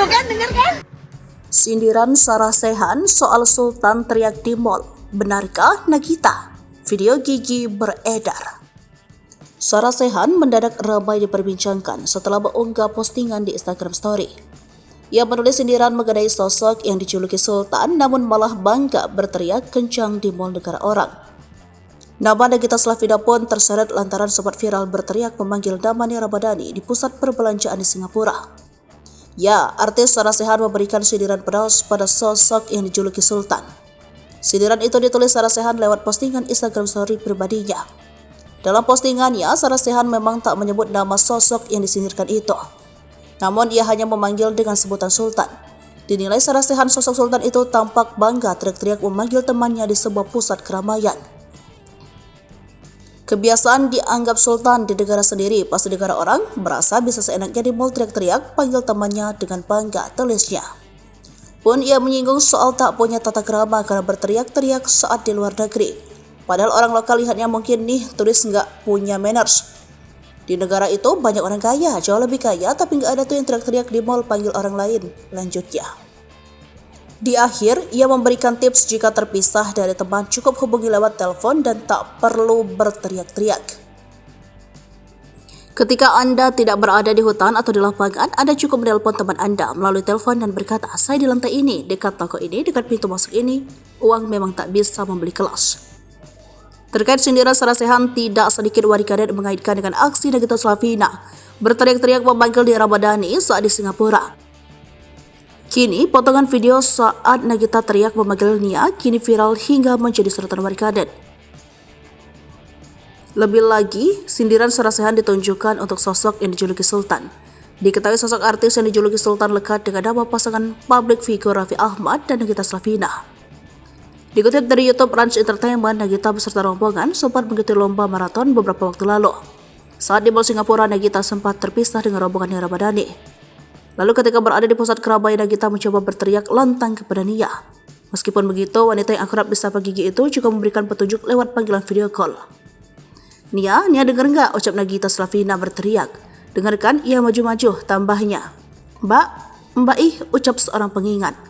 kan? Sindiran Sarah Sechan soal Sultan teriak di mall. Benarkah Nagita? Video Gigi beredar. Sarah Sechan mendadak ramai diperbincangkan setelah mengunggah postingan di Instagram Story. Ia menulis sindiran mengenai sosok yang dijuluki Sultan namun malah bangga berteriak kencang di mall negara orang. Nama Nagita Slavina pun terseret lantaran sempat viral berteriak memanggil nama Nia Ramadhani di pusat perbelanjaan di Singapura. Ya, artis Sarah Sechan memberikan sindiran pedas pada sosok yang dijuluki Sultan. Sindiran itu ditulis Sarah Sechan lewat postingan Instagram Story pribadinya. Dalam postingannya, Sarah Sechan memang tak menyebut nama sosok yang disindirkan itu. Namun ia hanya memanggil dengan sebutan Sultan. Dinilai Sarah Sechan sosok Sultan itu tampak bangga teriak-teriak memanggil temannya di sebuah pusat keramaian. Kebiasaan dianggap Sultan di negara sendiri, pas di negara orang berasa bisa seenaknya di mall teriak-teriak panggil temannya dengan bangga, tulisnya. Pun ia menyinggung soal tak punya tata krama karena berteriak-teriak saat di luar negeri. Padahal orang lokal lihatnya mungkin nih turis nggak punya manners. Di negara itu banyak orang kaya, jauh lebih kaya, tapi nggak ada tuh yang teriak-teriak di mall panggil orang lain, lanjutnya. Di akhir, ia memberikan tips jika terpisah dari teman cukup hubungi lewat telepon dan tak perlu berteriak-teriak. Ketika Anda tidak berada di hutan atau di lapangan, Anda cukup menelpon teman Anda melalui telepon dan berkata, "Saya di lantai ini, dekat toko ini, dekat pintu masuk ini, uang memang tak bisa membeli kelas." Terkait sindiran Sarah Sechan, tidak sedikit warganet mengaitkan dengan aksi Nagita Slavina berteriak-teriak memanggil Nia Ramadhani saat di Singapura. Kini, potongan video saat Nagita teriak memanggil Nia kini viral hingga menjadi sorotan warganet. Lebih lagi, sindiran Sarah Sechan ditunjukkan untuk sosok yang dijuluki Sultan. Diketahui sosok artis yang dijuluki Sultan lekat dengan nama pasangan publik figur Raffi Ahmad dan Nagita Slavina. Dikutip dari YouTube Ranch Entertainment, Nagita beserta rombongan sempat mengikuti lomba maraton beberapa waktu lalu. Saat di Mall Singapura, Nagita sempat terpisah dengan rombongan Nia Ramadhani. Lalu ketika berada di pusat keramaian, Nagita mencoba berteriak lantang kepada Nia. Meskipun begitu, wanita yang akrab disapa Gigi itu juga memberikan petunjuk lewat panggilan video call. Nia denger nggak? Ucap Nagita Slavina berteriak. Dengarkan, ia maju-maju, tambahnya. Mbak ih, ucap seorang pengingat.